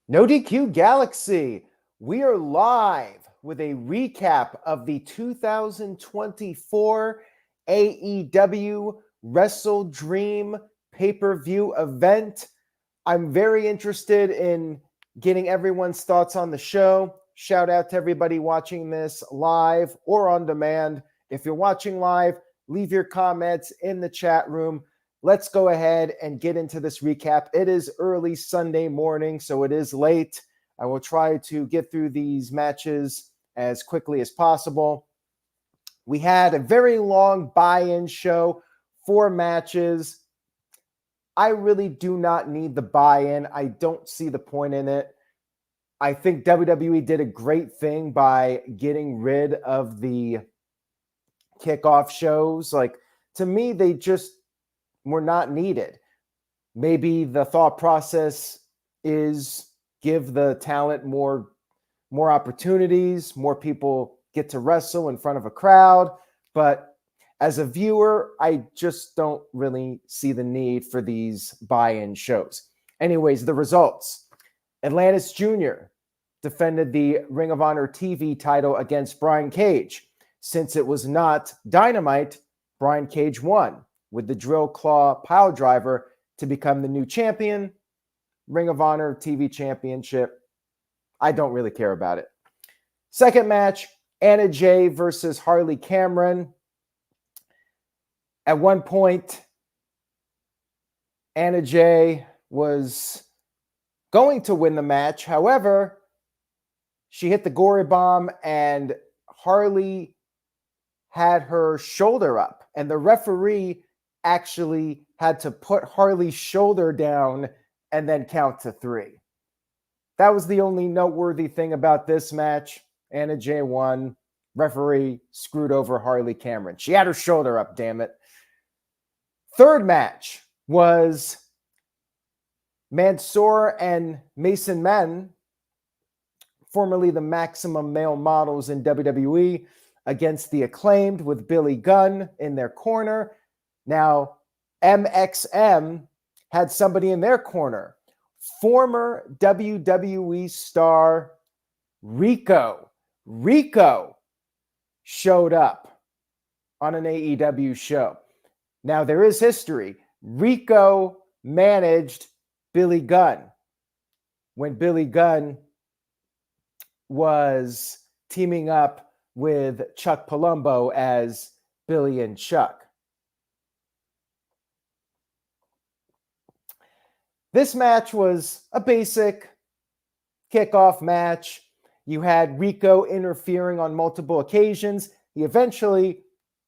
No DQ Galaxy. We are live with a recap of the 2024 AEW WrestleDream pay-per-view event. I'm very interested in getting everyone's thoughts on the show. Shout out to everybody watching this live or on demand. If you're watching live, leave your comments in the chat room. Let's go ahead and get into this recap. It is early Sunday morning, so it is late. I will try to get through these matches as quickly as possible. We had a very long buy-in show, 4 matches. I really do not need the buy-in. I don't see the point in it. I think WWE did a great thing by getting rid of the kickoff shows. Like, to me, they just were not needed. Maybe the thought process is give the talent more opportunities, more people get to wrestle in front of a crowd. But as a viewer, I just don't really see the need for these buy-in shows. Anyways, the results. Atlantis Jr. defended the Ring of Honor TV title against Brian Cage. Since it was not Dynamite, Brian Cage won with the drill claw pile driver to become the new champion. Ring of Honor TV championship. I don't really care about it. Second match, Anna Jay versus Harley Cameron. At one point, Anna Jay was going to win the match. However, she hit the gory bomb and Harley had her shoulder up, and the referee actually had to put Harley's shoulder down and then count to 3. That was the only noteworthy thing about this match. Anna Jay won. Referee screwed over Harley Cameron. She had her shoulder up, damn it. Third match was Mansoor and Mason Men, formerly the Maximum Male Models in WWE, against the Acclaimed with Billy Gunn in their corner. Now, MXM had somebody in their corner. Former WWE star Rico. Rico showed up on an AEW show. Now, there is history. Rico managed Billy Gunn when Billy Gunn was teaming up with Chuck Palumbo as Billy and Chuck. This match was a basic kickoff match. You had Rico interfering on multiple occasions. He eventually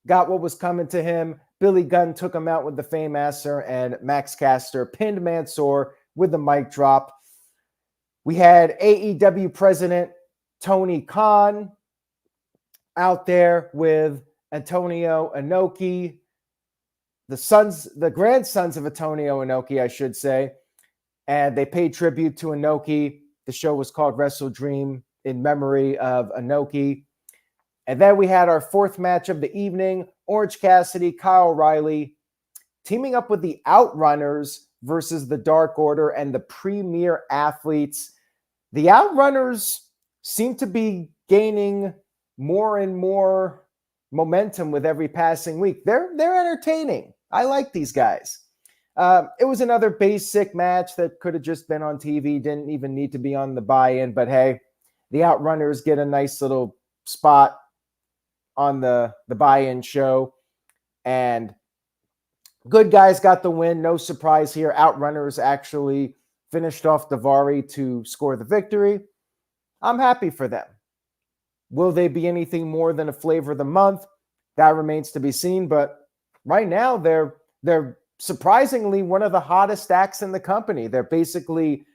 got what was coming to him. Billy Gunn took him out with the Fameasser, and Max Caster pinned Mansoor with the mic drop. We had AEW president Tony Khan out there with Antonio Inoki, the grandsons of Antonio Inoki, I should say. And they paid tribute to Inoki. The show was called WrestleDream in memory of Inoki. And then we had our fourth match of the evening, Orange Cassidy, Kyle O'Reilly, teaming up with the Outrunners versus the Dark Order and the Premier Athletes. The Outrunners seem to be gaining more and more momentum with every passing week. They're entertaining. I like these guys. It was another basic match that could have just been on TV, didn't even need to be on the buy-in, but hey, the Outrunners get a nice little spot on the buy-in show, and good guys got the win. No surprise here. Outrunners actually finished off Daivari to score the victory. I'm happy for them. Will they be anything more than a flavor of the month? That remains to be seen, but right now they're surprisingly one of the hottest acts in the company. They're basically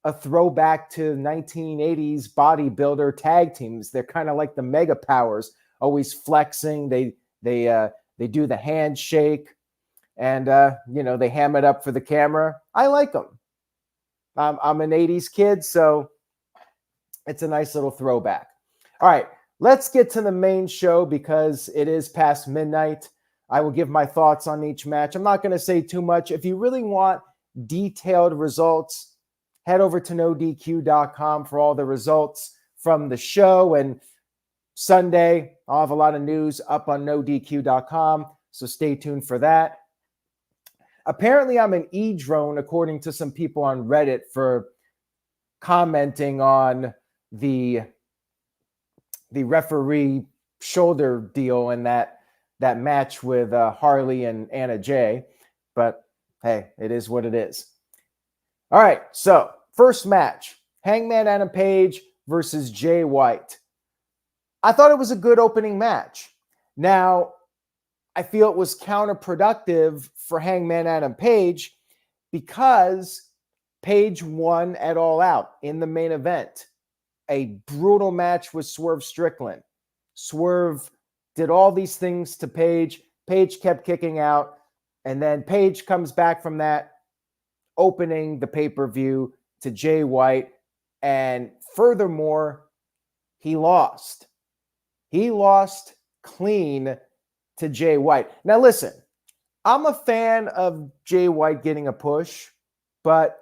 a throwback to 1980s bodybuilder tag teams. They're kind of like the Mega Powers, always flexing. They do the handshake, and they ham it up for the camera. I like them. I'm an 80s kid, so it's a nice little throwback. All right, let's get to the main show because it is past midnight. I will give my thoughts on each match. I'm not going to say too much. If you really want detailed results, head over to NoDQ.com for all the results from the show. And Sunday, I'll have a lot of news up on NoDQ.com, so stay tuned for that. Apparently, I'm an E-drone, according to some people on Reddit, for commenting on the referee shoulder deal in that match with Harley and Anna Jay. But hey, it is what it is. All right, so first match, Hangman Adam Page versus Jay White. I thought it was a good opening match. Now, I feel it was counterproductive for Hangman Adam Page because Page won at All Out in the main event. A brutal match with Swerve Strickland. Swerve did all these things to Page. Page kept kicking out. And then Page comes back from that, opening the pay-per-view to Jay White. And furthermore, he lost. He lost clean to Jay White. Now listen, I'm a fan of Jay White getting a push, but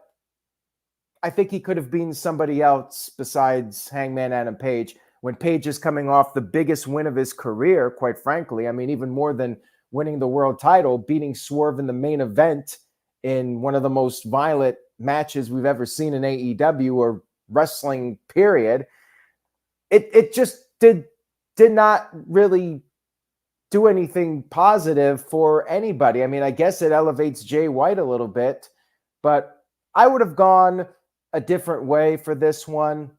I think he could have been somebody else besides Hangman Adam Page when Page is coming off the biggest win of his career, quite frankly. I mean, even more than winning the world title, beating Swerve in the main event in one of the most violent matches we've ever seen in AEW or wrestling, period. It just did not really do anything positive for anybody. I mean, I guess it elevates Jay White a little bit, but I would have gone a different way for this one.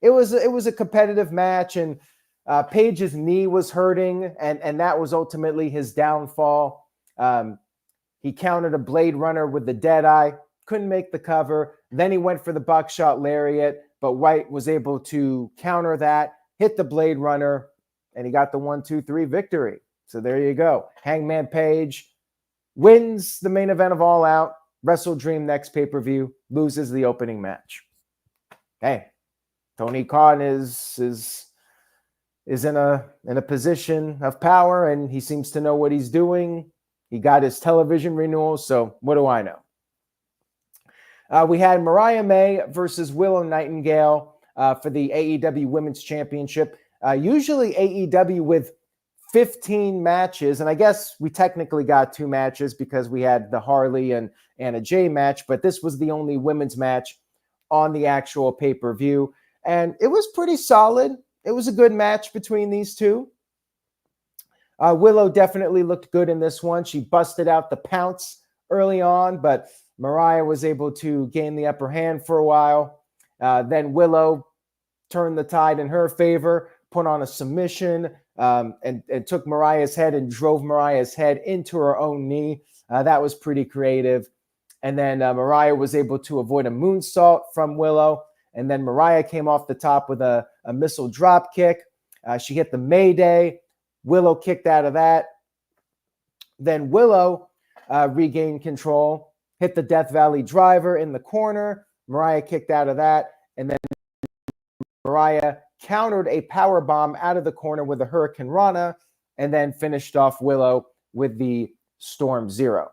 It was a competitive match, and Page's knee was hurting, and that was ultimately his downfall. He countered a Blade Runner with the Deadeye, couldn't make the cover. Then he went for the buckshot lariat, but White was able to counter that, hit the Blade Runner, and he got the 1-2-3 victory. So there you go. Hangman Page wins the main event of All Out. WrestleDream next pay-per-view, loses the opening match. Hey, Tony Khan is in a position of power, and he seems to know what he's doing. He got his television renewal, so what do I know? We had Mariah May versus Willow Nightingale for the AEW Women's Championship. Usually AEW with 15 matches, and I guess we technically got 2 matches because we had the Harley and Anna Jay match, but this was the only women's match on the actual pay-per-view, and it was pretty solid. It was a good match between these two. Willow definitely looked good in this one. She busted out the pounce early on, but Mariah was able to gain the upper hand for a while. Then Willow turned the tide in her favor, put on a submission, and took Mariah's head and drove Mariah's head into her own knee. That was pretty creative. And then Mariah was able to avoid a moonsault from Willow. And then Mariah came off the top with a missile drop kick. She hit the Mayday. Willow kicked out of that. Then Willow regained control, hit the Death Valley driver in the corner. Mariah kicked out of that. And then Mariah countered a power bomb out of the corner with a Hurricane Rana, and then finished off Willow with the Storm Zero.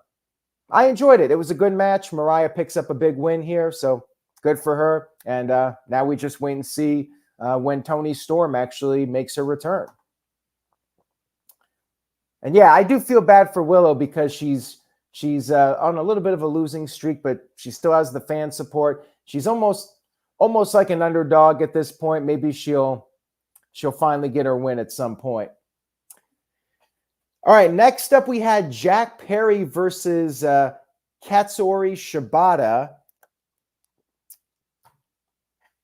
I enjoyed it. It was a good match. Mariah picks up a big win here, so good for her. And now we just wait and see when Toni Storm actually makes her return. And yeah, I do feel bad for Willow because she's on a little bit of a losing streak, but she still has the fan support. She's almost like an underdog at this point. Maybe she'll finally get her win at some point. All right, next up we had Jack Perry versus Katsuyori Shibata.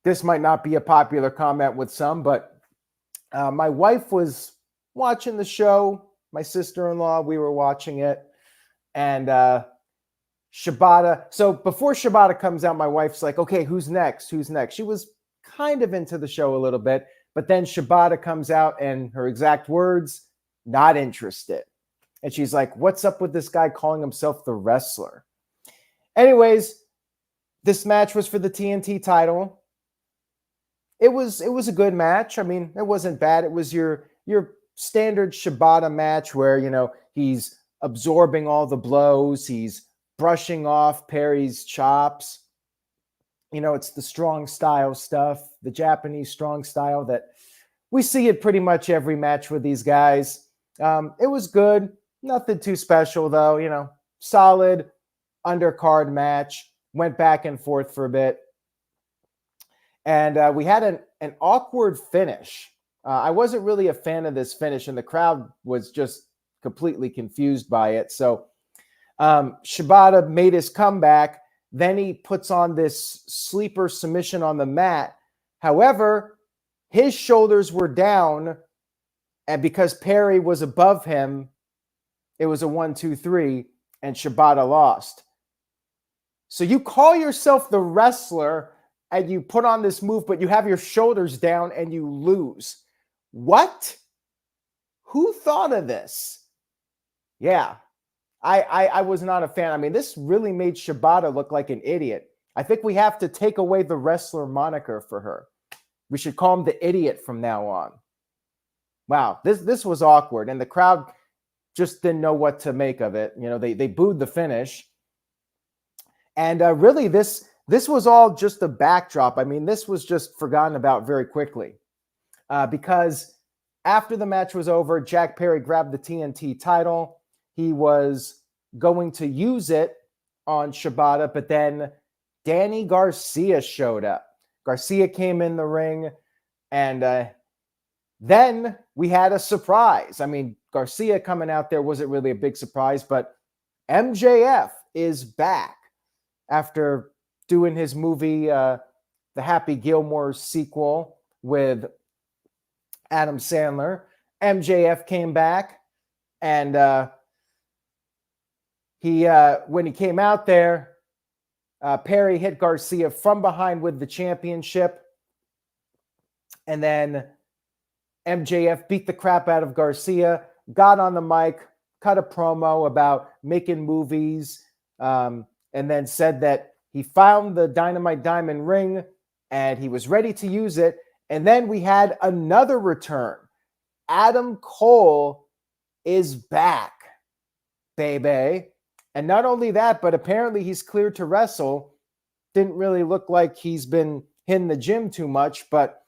This might not be a popular comment with some, but my wife was watching the show. My sister-in-law, we were watching it. And Shibata. So before Shibata comes out, my wife's like, okay, who's next? Who's next? She was kind of into the show a little bit, but then Shibata comes out and her exact words, not interested. And she's like, what's up with this guy calling himself the wrestler? Anyways, this match was for the TNT title. It was a good match. I mean, it wasn't bad. It was your standard Shibata match where, you know, he's absorbing all the blows. He's brushing off Perry's chops. It's the strong style stuff, the Japanese strong style that we see it pretty much every match with these guys. It was good. Nothing too special, though. Solid undercard match. Went back and forth for a bit. And we had an awkward finish. I wasn't really a fan of this finish, and the crowd was just completely confused by it. So Shibata made his comeback. Then he puts on this sleeper submission on the mat. However, his shoulders were down, and because Perry was above him, it was a 1-2-3, and Shibata lost. So you call yourself the wrestler, and you put on this move, but you have your shoulders down and you lose. What? Who thought of this? Yeah, I was not a fan. I mean, this really made Shibata look like an idiot. I think we have to take away the wrestler moniker for her. We should call him the idiot from now on. Wow, this was awkward, and the crowd just didn't know what to make of it. They booed the finish. And really, this was all just a backdrop. I mean, this was just forgotten about very quickly. Because after the match was over, Jack Perry grabbed the TNT title. He was going to use it on Shibata, but then Danny Garcia showed up. Garcia came in the ring, and then we had a surprise. I mean, Garcia coming out there wasn't really a big surprise, but MJF is back after doing his movie, the Happy Gilmore sequel with Adam Sandler. MJF came back, and when he came out there, Perry hit Garcia from behind with the championship, and then MJF beat the crap out of Garcia, got on the mic, cut a promo about making movies, and then said that he found the Dynamite Diamond ring and he was ready to use it. And then we had another return. Adam Cole is back, baby. And not only that, but apparently he's cleared to wrestle. Didn't really look like he's been hitting the gym too much, but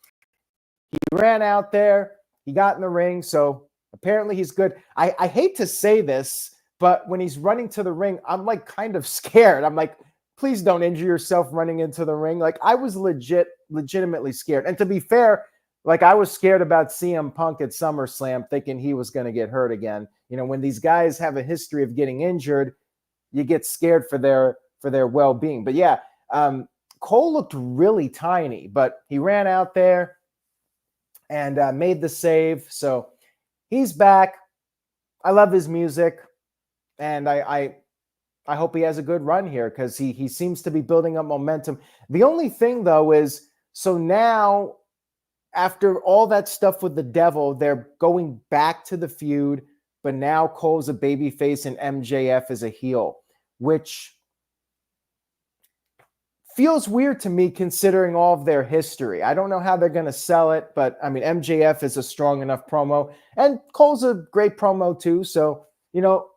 he ran out there. He got in the ring, so apparently he's good. I hate to say this, but when he's running to the ring, I'm like kind of scared. I'm like, please don't injure yourself running into the ring. Like, I was legitimately scared. And to be fair, like, I was scared about CM Punk at SummerSlam, thinking he was going to get hurt again. When these guys have a history of getting injured, you get scared for their well-being. But yeah, Cole looked really tiny, but he ran out there and made the save. So he's back. I love his music, and I hope he has a good run here because he seems to be building up momentum. The only thing, though, is so now after all that stuff with the Devil, they're going back to the feud, but now Cole's a babyface and MJF is a heel, which feels weird to me considering all of their history. I don't know how they're going to sell it, but I mean, MJF is a strong enough promo, and Cole's a great promo too. So,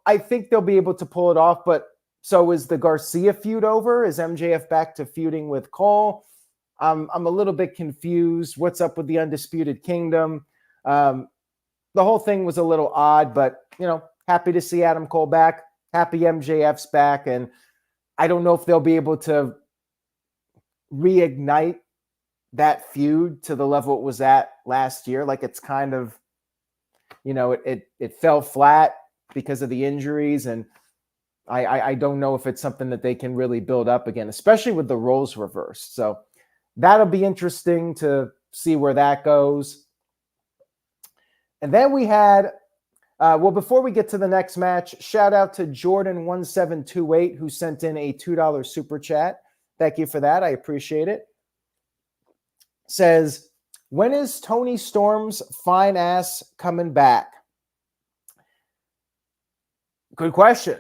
I think they'll be able to pull it off. But so is the Garcia feud over? Is MJF back to feuding with Cole? I'm a little bit confused. What's up with the Undisputed Kingdom? The whole thing was a little odd, but, happy to see Adam Cole back. Happy MJF's back. And I don't know if they'll be able to reignite that feud to the level it was at last year. Like, it's kind of, it fell flat because of the injuries, and I don't know if it's something that they can really build up again, especially with the roles reversed. So that'll be interesting to see where that goes. And then we had, before we get to the next match, shout out to Jordan1728 who sent in a $2 super chat. Thank you for that. I appreciate it. Says, when is Toni Storm's fine ass coming back? Good question.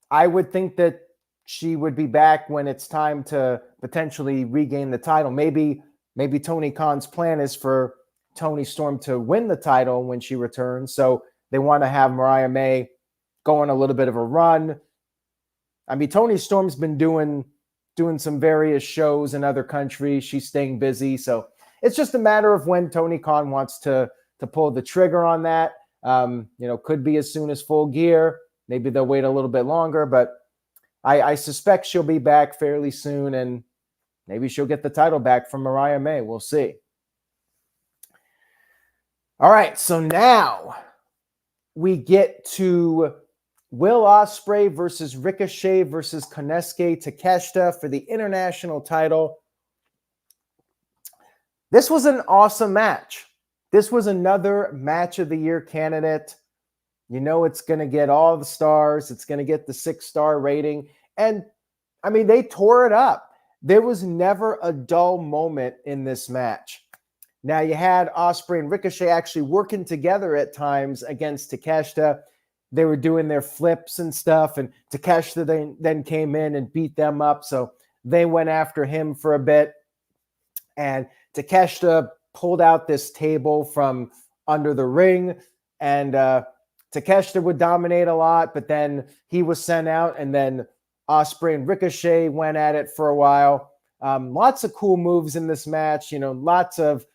I would think that she would be back when it's time to potentially regain the title. Maybe Tony Khan's plan is for Toni Storm to win the title when she returns. So they want to have Mariah May go on a little bit of a run. I mean, Toni Storm's been doing doing some various shows in other countries. She's staying busy. So it's just a matter of when Tony Khan wants to pull the trigger on that. Could be as soon as Full Gear. Maybe they'll wait a little bit longer, but I suspect she'll be back fairly soon, and maybe she'll get the title back from Mariah May. We'll see. All right, so now we get to Will Ospreay versus Ricochet versus Konosuke Takeshita for the international title. This was an awesome match. This was another match of the year candidate. It's going to get all the stars. It's going to get the 6-star rating. And, they tore it up. There was never a dull moment in this match. Now, you had Ospreay and Ricochet actually working together at times against Takeshita. They were doing their flips and stuff, and Takeshita then came in and beat them up. So they went after him for a bit. And Takeshita pulled out this table from under the ring, and Takeshita would dominate a lot, but then he was sent out, and then Ospreay and Ricochet went at it for a while. Lots of cool moves in this match. Lots of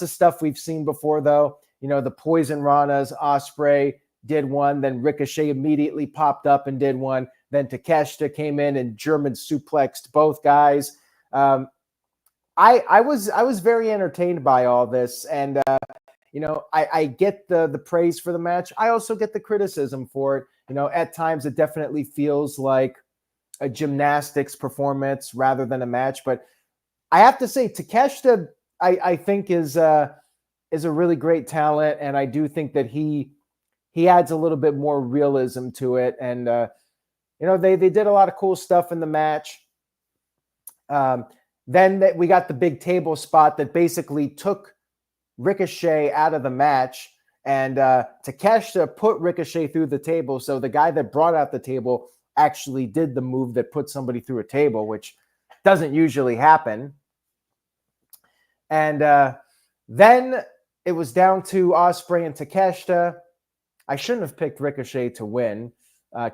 stuff we've seen before, though. The Poison Ranas, Ospreay did one, then Ricochet immediately popped up and did one. Then Takeshita came in and German suplexed both guys. I was very entertained by all this, and I get the praise for the match. I also get the criticism for it. At times it definitely feels like a gymnastics performance rather than a match. But I have to say, Takeshita, I think is a really great talent, and I do think that he adds a little bit more realism to it. And they did a lot of cool stuff in the match. Then we got the big table spot that basically took Ricochet out of the match, and Takeshita put Ricochet through the table. So the guy that brought out the table actually did the move that put somebody through a table, which doesn't usually happen. And then it was down to Ospreay and Takeshita. I shouldn't have picked Ricochet to win,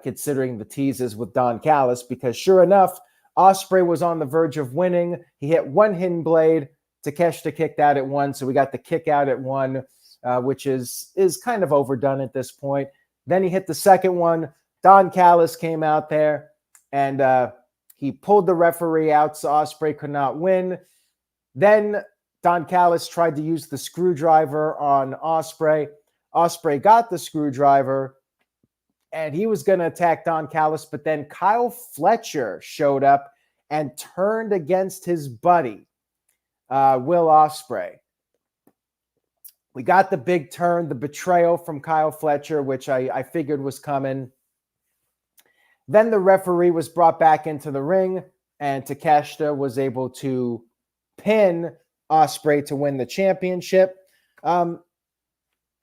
considering the teases with Don Callis, because sure enough, Ospreay was on the verge of winning. He hit one hidden blade. Takeshita kicked out at 1, so we got the kick out at 1, which is kind of overdone at this point. Then he hit the second one. Don Callis came out there, and he pulled the referee out, so Ospreay could not win. Then Don Callis tried to use the screwdriver on Ospreay. Ospreay got the screwdriver, and he was going to attack Don Callis, but then Kyle Fletcher showed up and turned against his buddy, Will Ospreay. We got the big turn, the betrayal from Kyle Fletcher, which I figured was coming. Then the referee was brought back into the ring, and Takeshita was able to pin Ospreay to win the championship. I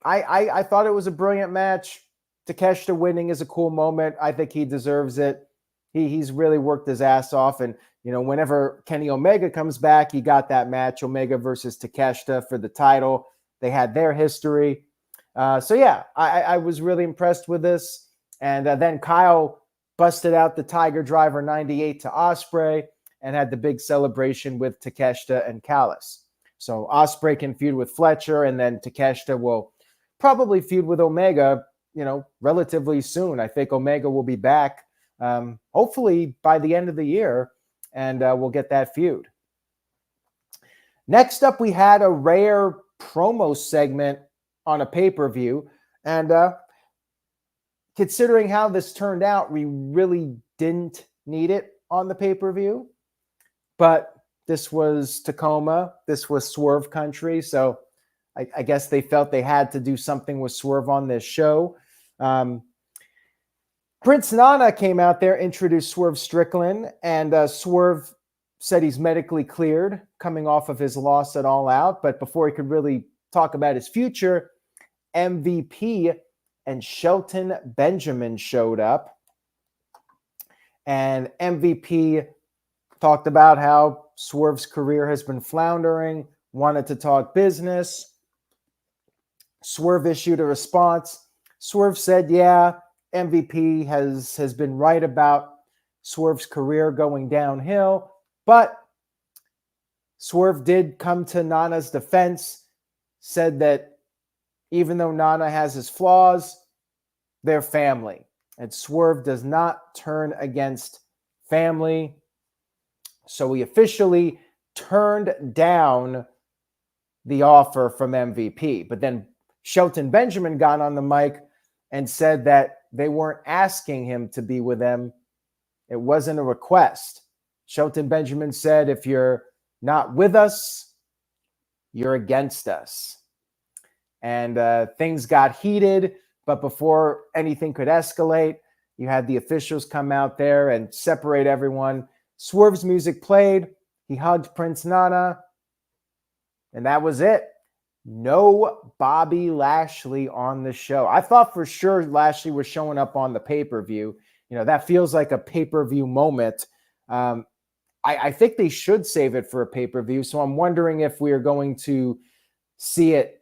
thought it was a brilliant match. Takeshita winning is a cool moment. I think he deserves it. He's really worked his ass off, and whenever Kenny Omega comes back, he got that match, Omega versus Takeshita, for the title. They had their history. So yeah, I was really impressed with this. And then Kyle busted out the Tiger Driver 98 to Ospreay and had the big celebration with Takeshita and Callis. So Ospreay can feud with Fletcher, and then Takeshita will probably feud with Omega, relatively soon. I think Omega will be back, hopefully by the end of the year, and we'll get that feud. Next up, we had a rare promo segment on a pay-per-view, and considering how this turned out, we really didn't need it on the pay-per-view, but this was Tacoma, this was Swerve country, so I guess they felt they had to do something with Swerve on this show. Prince Nana came out there, introduced Swerve Strickland, and Swerve said he's medically cleared coming off of his loss at All Out, but before he could really talk about his future, MVP and Shelton Benjamin showed up, and MVP talked about how Swerve's career has been floundering, wanted to talk business. Swerve issued a response. Swerve said, yeah, MVP has been right about Swerve's career going downhill. But Swerve did come to Nana's defense, said that even though Nana has his flaws, they're family. And Swerve does not turn against family. So he officially turned down the offer from MVP. But then Shelton Benjamin got on the mic and said that they weren't asking him to be with them. It wasn't a request. Shelton Benjamin said, if you're not with us, you're against us. And things got heated. But before anything could escalate, you had the officials come out there and separate everyone. Swerve's music played. He hugged Prince Nana. And that was it. No Bobby Lashley on the show. I thought for sure Lashley was showing up on the pay-per-view. You know, that feels like a pay-per-view moment. I think they should save it for a pay-per-view. So I'm wondering if we are going to see it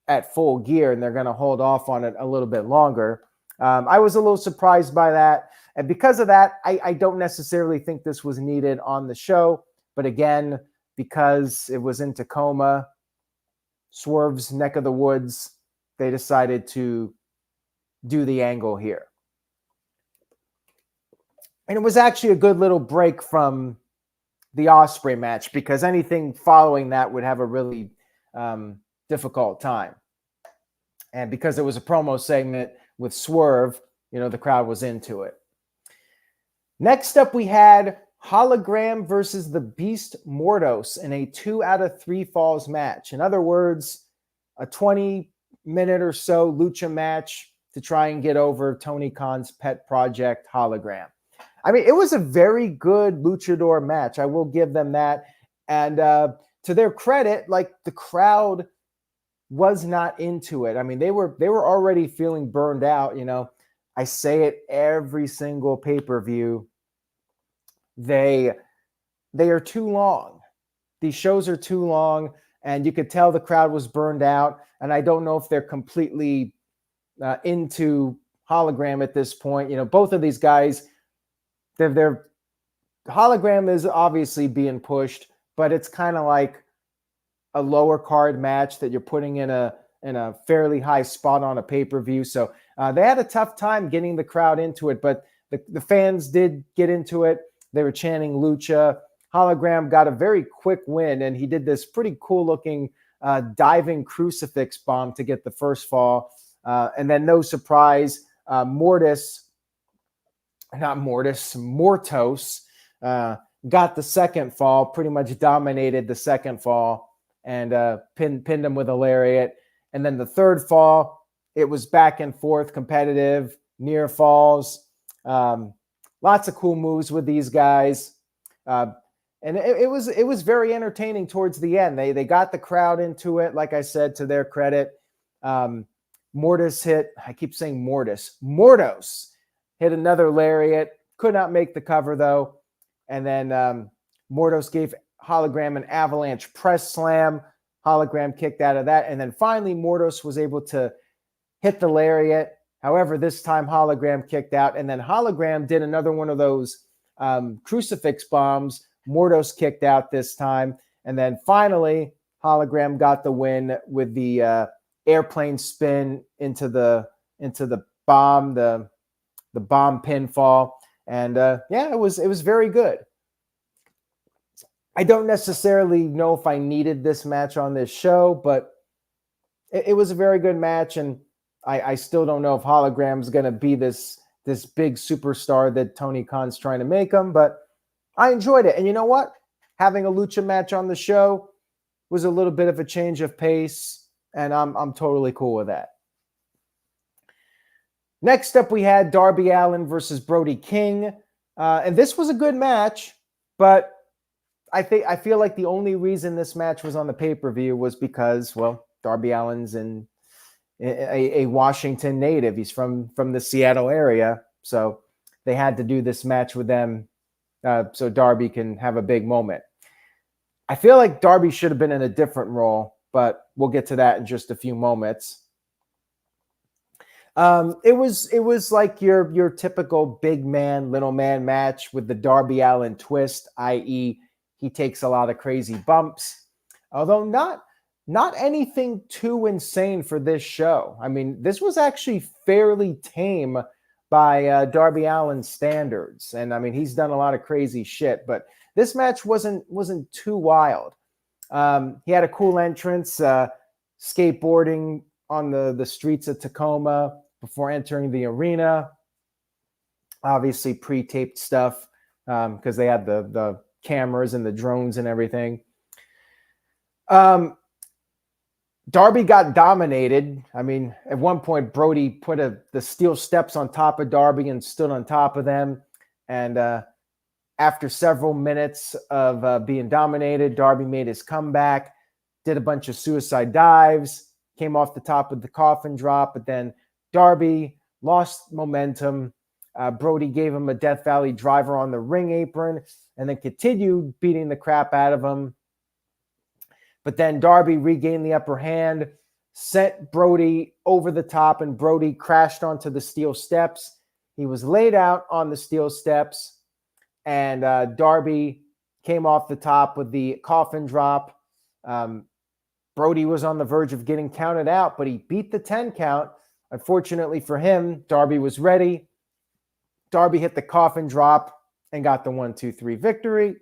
at Full Gear and they're going to hold off on it a little bit longer. I was a little surprised by that. And because of that, I don't necessarily think this was needed on the show. But again, because it was in Tacoma, Swerve's neck of the woods, they decided to do the angle here. And it was actually a good little break from the Ospreay match because anything following that would have a really difficult time. And because it was a promo segment with Swerve, you know, the crowd was into it. Next up, we had Hologram versus the Beast Mortos in a 2 out of 3 falls match. In other words, a 20-minute or so lucha match to try and get over Tony Khan's pet project, Hologram. I mean, it was a very good luchador match. I will give them that. And to their credit, like, the crowd was not into it. I mean, they were already feeling burned out. You know, I say it every single pay-per-view. They are too long. These shows are too long, and you could tell the crowd was burned out. And I don't know if they're completely into Hologram at this point. You know, both of these guys, their Hologram is obviously being pushed, but it's kind of like a lower card match that you're putting in a fairly high spot on a pay-per-view. So they had a tough time getting the crowd into it, but the fans did get into it. They were chanting Lucha. Hologram got a very quick win, and he did this pretty cool-looking diving crucifix bomb to get the first fall. And then, no surprise, Mortos got the second fall, pretty much dominated the second fall, and pinned him with a lariat. And then the third fall, it was back and forth, competitive, near falls. Lots of cool moves with these guys. And it was very entertaining towards the end. They got the crowd into it, like I said, to their credit. Mortos hit hit another lariat. Could not make the cover, though. And then Mortos gave Hologram an avalanche press slam. Hologram kicked out of that. And then finally, Mortos was able to hit the lariat. However, this time Hologram kicked out. And then Hologram did another one of those crucifix bombs. Mortos kicked out this time. And then finally, Hologram got the win with the airplane spin into the bomb, the bomb pinfall. And it was very good. I don't necessarily know if I needed this match on this show, but it was a very good match. And I still don't know if Hologram's going to be this big superstar that Tony Khan's trying to make him, but I enjoyed it. And you know what? Having a lucha match on the show was a little bit of a change of pace, and I'm totally cool with that. Next up, we had Darby Allin versus Brody King. And this was a good match, but I feel like the only reason this match was on the pay-per-view was because, well, Darby Allin's a Washington native. He's from the Seattle area. So they had to do this match with them so Darby can have a big moment. I feel like Darby should have been in a different role, but we'll get to that in just a few moments. It was like your typical big man, little man match with the Darby Allin twist, i.e., he takes a lot of crazy bumps, although not anything too insane for this show. I mean, this was actually fairly tame by Darby Allin's standards, and I mean he's done a lot of crazy shit, but this match wasn't too wild. He had a cool entrance, skateboarding on the streets of Tacoma before entering the arena. Obviously pre-taped stuff because they had the cameras and the drones and everything. Darby got dominated. I mean, at one point, Brody put the steel steps on top of Darby and stood on top of them. And after several minutes of being dominated, Darby made his comeback, did a bunch of suicide dives, came off the top of the coffin drop, but then Darby lost momentum. Brody gave him a Death Valley driver on the ring apron and then continued beating the crap out of him. But then Darby regained the upper hand, sent Brody over the top, and Brody crashed onto the steel steps. He was laid out on the steel steps, and Darby came off the top with the coffin drop. Brody was on the verge of getting counted out, but he beat the 10 count. Unfortunately for him, Darby was ready. Darby hit the coffin drop and got the 1-2-3 victory.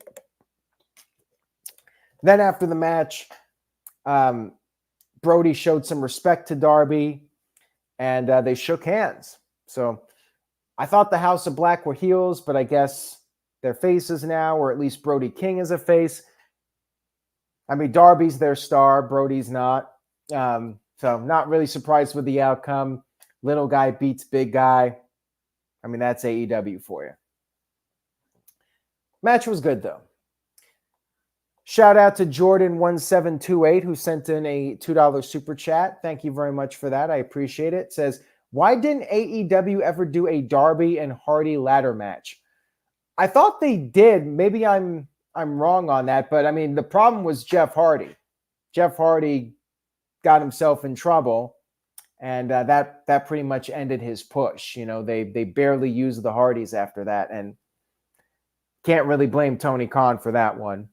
Then after the match, Brody showed some respect to Darby, and they shook hands. So I thought the House of Black were heels, but I guess they're faces now, or at least Brody King is a face. I mean, Darby's their star, Brody's not. So not really surprised with the outcome. Little guy beats big guy. I mean, that's AEW for you. Match was good, though. Shout out to Jordan1728 who sent in a $2 super chat. Thank you very much for that. I appreciate it. It says, why didn't AEW ever do a Darby and Hardy ladder match? I thought they did. Maybe I'm wrong on that, but I mean, the problem was Jeff Hardy. Jeff Hardy got himself in trouble, and that pretty much ended his push. You know, they barely used the Hardys after that, and can't really blame Tony Khan for that one.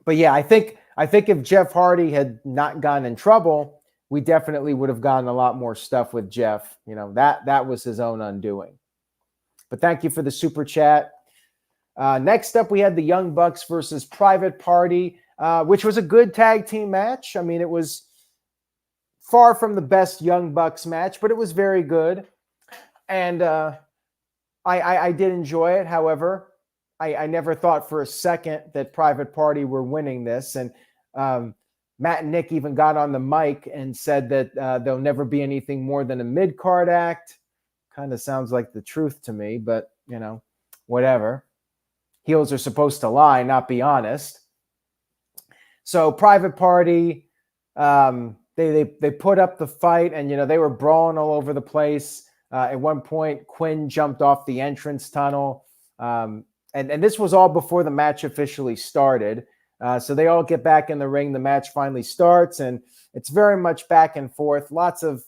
But yeah, I think if Jeff Hardy had not gotten in trouble, we definitely would have gotten a lot more stuff with Jeff. You know, that was his own undoing. But thank you for the super chat. Next up, we had the Young Bucks versus Private Party, which was a good tag team match. I mean, it was far from the best Young Bucks match, but it was very good. And I did enjoy it. However, I never thought for a second that Private Party were winning this. And Matt and Nick even got on the mic and said that there'll never be anything more than a mid-card act. Kind of sounds like the truth to me, but, you know, whatever. Heels are supposed to lie, not be honest. So Private Party, they put up the fight, and, you know, they were brawling all over the place. At one point, Quinn jumped off the entrance tunnel. And this was all before the match officially started. So they all get back in the ring. The match finally starts, and it's very much back and forth. Lots of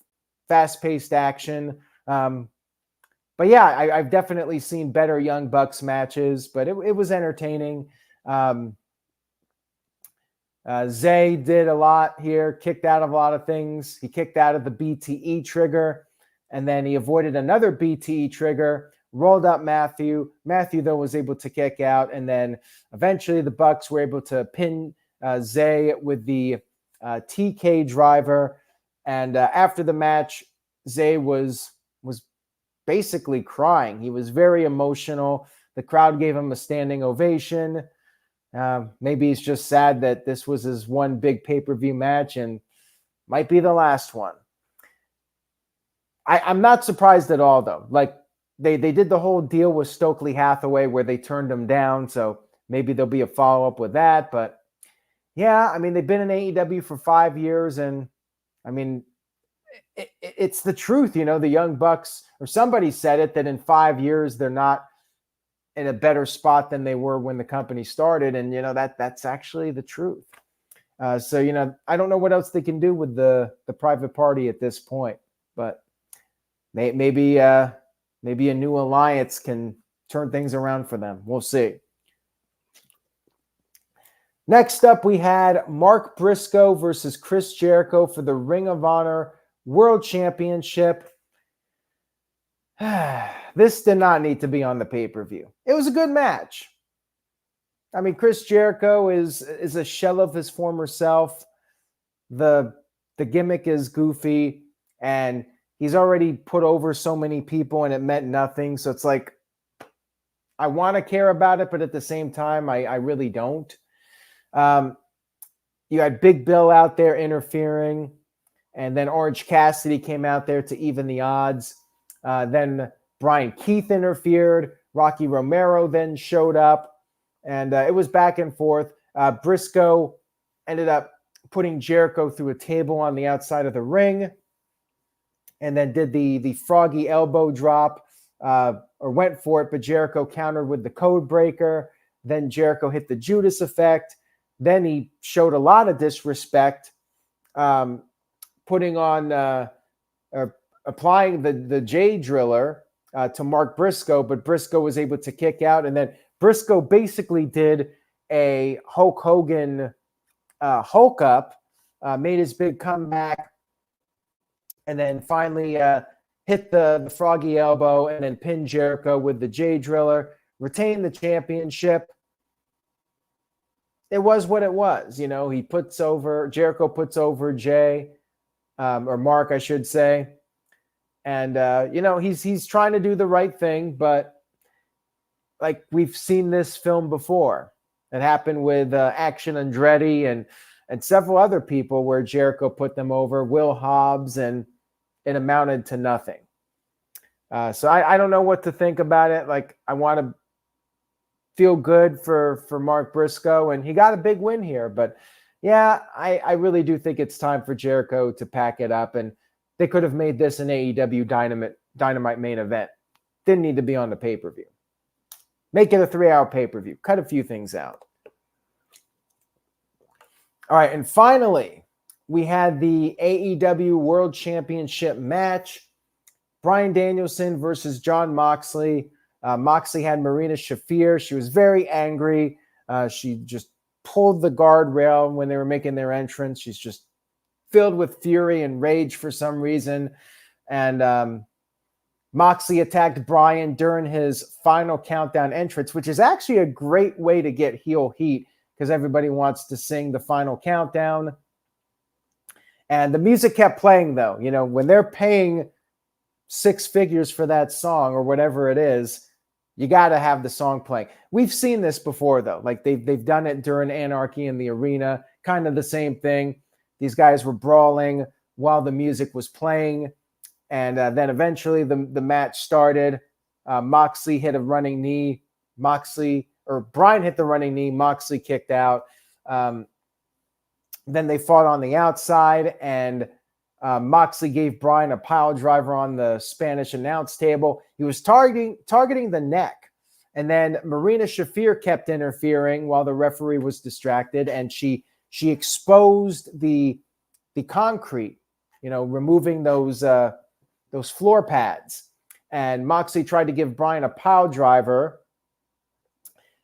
fast-paced action. But yeah, I've definitely seen better Young Bucks matches, but it was entertaining. Zay did a lot here, kicked out of a lot of things. He kicked out of the BTE trigger, and then he avoided another BTE trigger, rolled up Matthew. Matthew, though, was able to kick out, and then eventually the Bucks were able to pin Zay with the TK driver. And after the match, Zay was basically crying. He was very emotional. The crowd gave him a standing ovation. Maybe he's just sad that this was his one big pay-per-view match and might be the last one. I'm not surprised at all, though. Like, they did the whole deal with Stokely Hathaway where they turned him down, so maybe there'll be a follow-up with that. But, yeah, I mean, they've been in AEW for 5 years, and, I mean, it's the truth, you know, the Young Bucks, or somebody said it, that in 5 years they're not in a better spot than they were when the company started. And, you know, that's actually the truth. So, you know, I don't know what else they can do with the Private Party at this point, but maybe maybe a new alliance can turn things around for them. We'll see. Next up, we had Mark Briscoe versus Chris Jericho for the Ring of Honor World Championship. This did not need to be on the pay-per-view. It was a good match. I mean, Chris Jericho is a shell of his former self. The gimmick is goofy, and he's already put over so many people, and it meant nothing. So it's like, I want to care about it, but at the same time, I really don't. You had Big Bill out there interfering, and then Orange Cassidy came out there to even the odds. Then Brian Keith interfered. Rocky Romero then showed up, and it was back and forth. Briscoe ended up putting Jericho through a table on the outside of the ring, and then did the froggy elbow drop, or went for it, but Jericho countered with the code breaker. Then Jericho hit the Judas effect. Then he showed a lot of disrespect, putting on or applying the J driller to Mark Briscoe, but Briscoe was able to kick out. And then Briscoe basically did a Hulk Hogan Hulk up, made his big comeback, and then finally hit the froggy elbow and then pinned Jericho with the J driller, retained the championship. It was what it was. Jericho puts over Jay, or Mark, I should say. And, he's trying to do the right thing, but like, we've seen this film before. It happened with Action Andretti and several other people where Jericho put them over, Will Hobbs, and it amounted to nothing. So I don't know what to think about it. Like, I want to feel good for Mark Briscoe, and he got a big win here. But yeah, I really do think it's time for Jericho to pack it up, and they could have made this an AEW Dynamite main event. Didn't need to be on the pay-per-view. Make it a 3-hour pay-per-view. Cut a few things out. All right, and finally, we had the AEW World Championship match. Bryan Danielson versus Jon Moxley. Moxley had Marina Shafir. She was very angry. She just pulled the guardrail when they were making their entrance. She's just filled with fury and rage for some reason. And Moxley attacked Bryan during his final countdown entrance, which is actually a great way to get heel heat because everybody wants to sing the final countdown. And the music kept playing, though. When they're paying 6 figures for that song or whatever it is, you got to have the song playing. We've seen this before, though. Like, they've done it during Anarchy in the Arena, kind of the same thing. These guys were brawling while the music was playing, and then eventually the match started. Moxley hit a running knee. Bryan hit the running knee. Moxley kicked out. Then they fought on the outside, and Moxley gave Bryan a pile driver on the Spanish announce table. He was targeting the neck. And then Marina Shafir kept interfering while the referee was distracted, and she exposed the concrete, removing those floor pads. And Moxley tried to give Bryan a pile driver,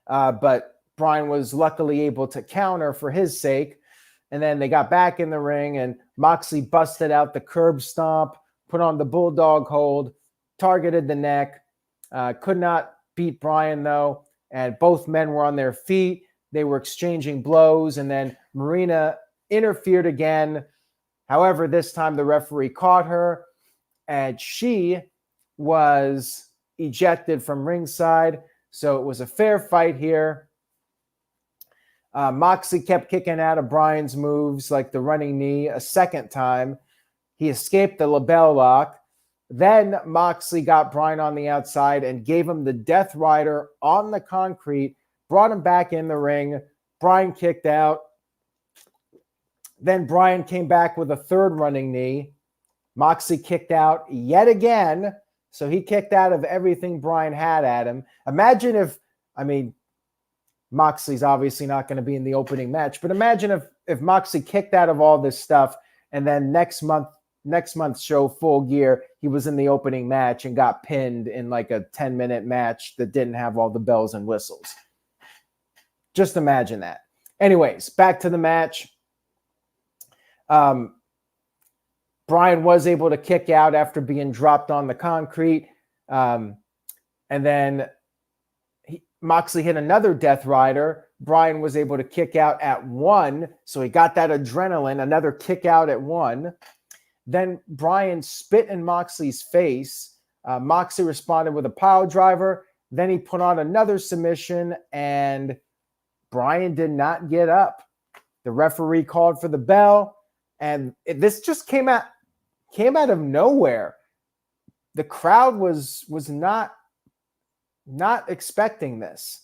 but Bryan was luckily able to counter for his sake. And then they got back in the ring, and Moxley busted out the curb stomp, put on the bulldog hold, targeted the neck. Could not beat Bryan, though. And both men were on their feet. They were exchanging blows, and then Marina interfered again. However, this time the referee caught her, and she was ejected from ringside. So it was a fair fight here. Moxley kept kicking out of Bryan's moves, like the running knee, a second time. He escaped the label lock. Then Moxley got Bryan on the outside and gave him the Death Rider on the concrete, brought him back in the ring. Bryan kicked out. Then Bryan came back with a third running knee. Moxley kicked out yet again. So he kicked out of everything Bryan had at him. Imagine if, Moxley's obviously not going to be in the opening match, but imagine if Moxley kicked out of all this stuff, and then next month next month's show, Full Gear, he was in the opening match and got pinned in like a 10-minute match that didn't have all the bells and whistles. Just imagine that. Anyways, back to the match. Bryan was able to kick out after being dropped on the concrete. And then Moxley hit another Death Rider. Bryan was able to kick out at 1. So he got that adrenaline, another kick out at 1. Then Bryan spit in Moxley's face. Moxley responded with a pile driver. Then he put on another submission, and Bryan did not get up. The referee called for the bell, and this just came out of nowhere. The crowd was not expecting this.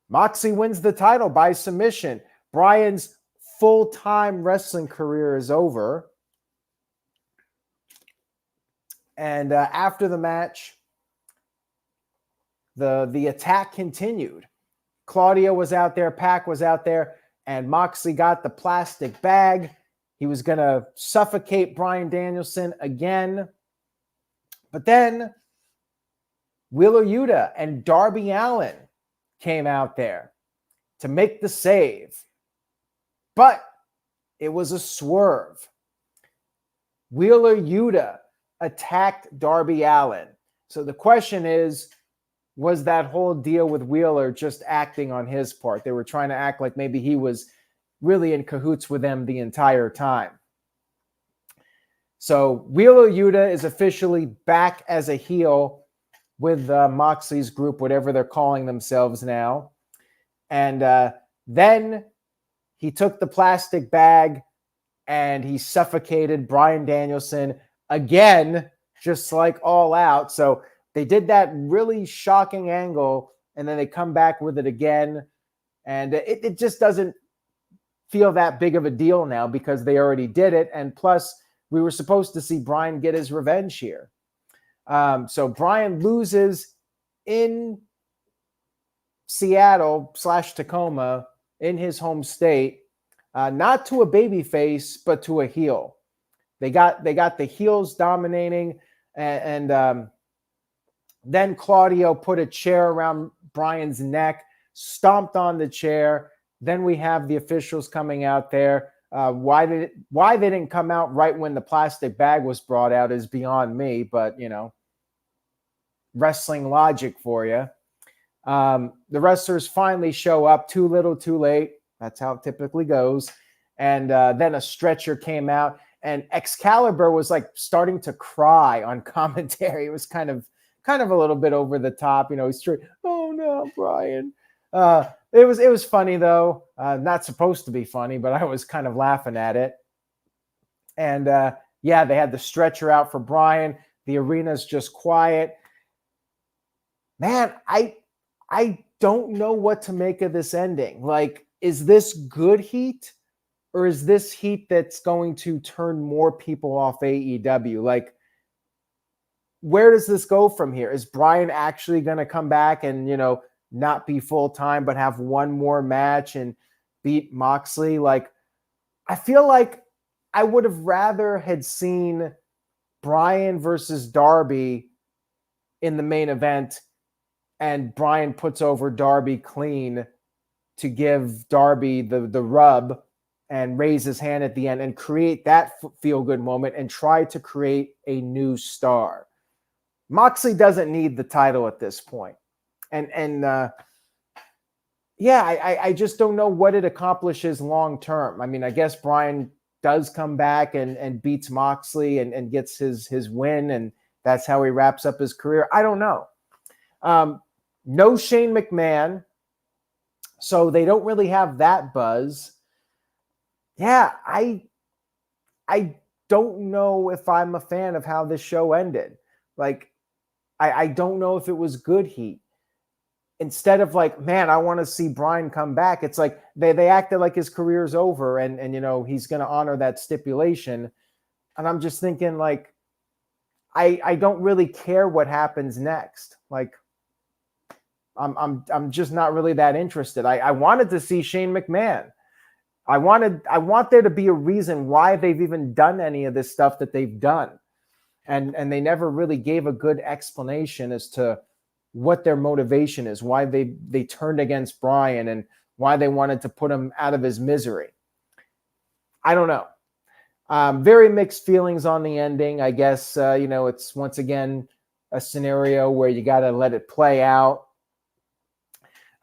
Moxley wins the title by submission. Bryan's full-time wrestling career is over. And after the match, the attack continued. Claudio was out there, Pac was out there, and Moxley got the plastic bag. He was going to suffocate Bryan Danielson again. But then Wheeler Yuta and Darby Allin came out there to make the save. But it was a swerve. Wheeler Yuta attacked Darby Allin. So the question is, was that whole deal with Wheeler just acting on his part? They were trying to act like maybe he was really in cahoots with them the entire time. So Wheeler Yuta is officially back as a heel with Moxley's group, whatever they're calling themselves now. And then he took the plastic bag and he suffocated Bryan Danielson again, just like All Out. So they did that really shocking angle, and then they come back with it again. And it just doesn't feel that big of a deal now because they already did it. And plus, we were supposed to see Bryan get his revenge here. So Bryan loses in Seattle/Tacoma in his home state, not to a babyface, but to a heel. They got the heels dominating, and then Claudio put a chair around Bryan's neck, stomped on the chair. Then we have the officials coming out there. Why they didn't come out right when the plastic bag was brought out is beyond me, but wrestling logic for you. The wrestlers finally show up, too little, too late. That's how it typically goes. And then a stretcher came out, and Excalibur was like starting to cry on commentary. It was kind of a little bit over the top. He's straight, oh no, Bryan. It was funny though. Not supposed to be funny, but I was kind of laughing at it. And they had the stretcher out for Bryan. The arena's just quiet. Man, I don't know what to make of this ending. Like, is this good heat, or is this heat that's going to turn more people off AEW? Like, where does this go from here? Is Bryan actually going to come back and, not be full-time, but have one more match and beat Moxley? Like, I feel like I would have rather had seen Bryan versus Darby in the main event, and Bryan puts over Darby clean to give Darby the rub and raise his hand at the end and create that feel-good moment and try to create a new star. Moxley doesn't need the title at this point. I just don't know what it accomplishes long term. I mean, I guess Bryan does come back and beats Moxley and gets his win, and that's how he wraps up his career. I don't know. No Shane McMahon, so they don't really have that buzz. Yeah, I don't know if I'm a fan of how this show ended. Like, I don't know if it was good heat. Instead of like, man, I want to see Bryan come back, it's like they acted like his career's over and he's going to honor that stipulation. And I'm just thinking, like, I don't really care what happens next. Like, I'm just not really that interested. I wanted to see Shane McMahon. I want there to be a reason why they've even done any of this stuff that they've done. And they never really gave a good explanation as to what their motivation is, why they turned against Bryan, and why they wanted to put him out of his misery. I don't know. Very mixed feelings on the ending. I guess, it's once again a scenario where you got to let it play out.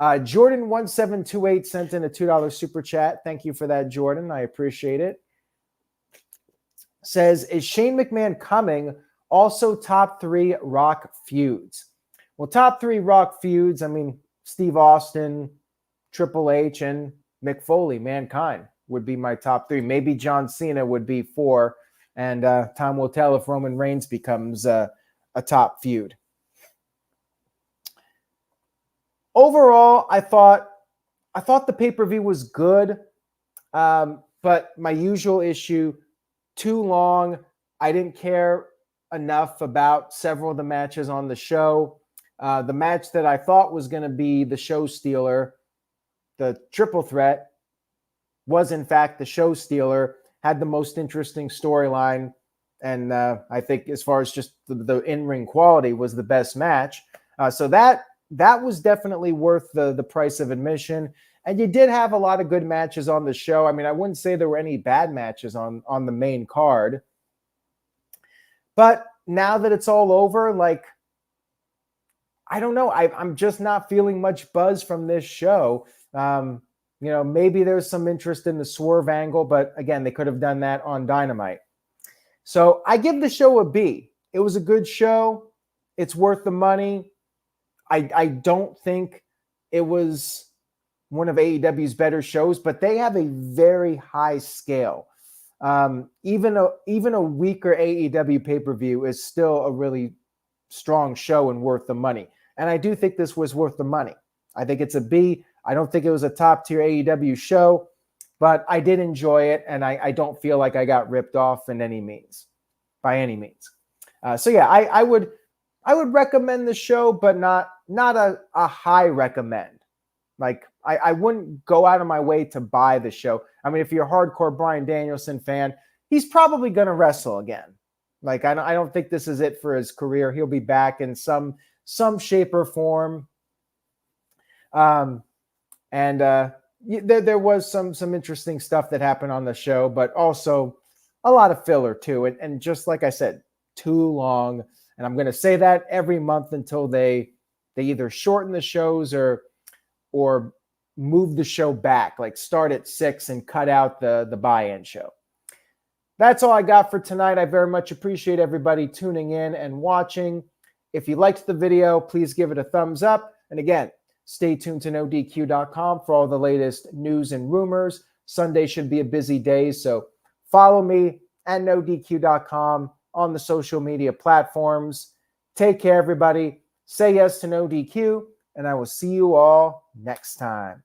Jordan1728 sent in a $2 super chat. Thank you for that, Jordan. I appreciate it. Says, is Shane McMahon coming? Also, top 3 Rock feuds. Well, top 3 Rock feuds, I mean, Steve Austin, Triple H, and Mick Foley, Mankind would be my top 3. Maybe John Cena would be 4, and time will tell if Roman Reigns becomes a top feud. Overall, I thought the pay-per-view was good, but my usual issue, too long. I didn't care enough about several of the matches on the show. The match that I thought was going to be the show stealer, the triple threat, was in fact the show stealer, had the most interesting storyline, and I think as far as just the in-ring quality was the best match. So that was definitely worth the price of admission. And you did have a lot of good matches on the show. I mean, I wouldn't say there were any bad matches on the main card. But now that it's all over, like, I don't know. I'm just not feeling much buzz from this show. Maybe there's some interest in the Swerve angle, but again, they could have done that on Dynamite. So I give the show a B. It was a good show. It's worth the money. I don't think it was one of AEW's better shows, but they have a very high scale. Even a weaker AEW pay-per-view is still a really strong show and worth the money. And I do think this was worth the money. I think it's a B. I don't think it was a top-tier AEW show, but I did enjoy it, and I don't feel like I got ripped off by any means. So yeah, I would recommend the show, but not a high recommend. Like, I wouldn't go out of my way to buy the show. I mean, if you're a hardcore Bryan Danielson fan, he's probably going to wrestle again. Like, I don't think this is it for his career. He'll be back in some shape or form. There was some interesting stuff that happened on the show, but also a lot of filler too. And just like I said, too long. And I'm going to say that every month until they either shorten the shows or move the show back, like start at 6 and cut out the buy-in show. That's all I got for tonight. I very much appreciate everybody tuning in and watching. If you liked the video, please give it a thumbs up. And again, stay tuned to NoDQ.com for all the latest news and rumors. Sunday should be a busy day, so follow me at NoDQ.com on the social media platforms. Take care, everybody. Say yes to NoDQ, and I will see you all next time.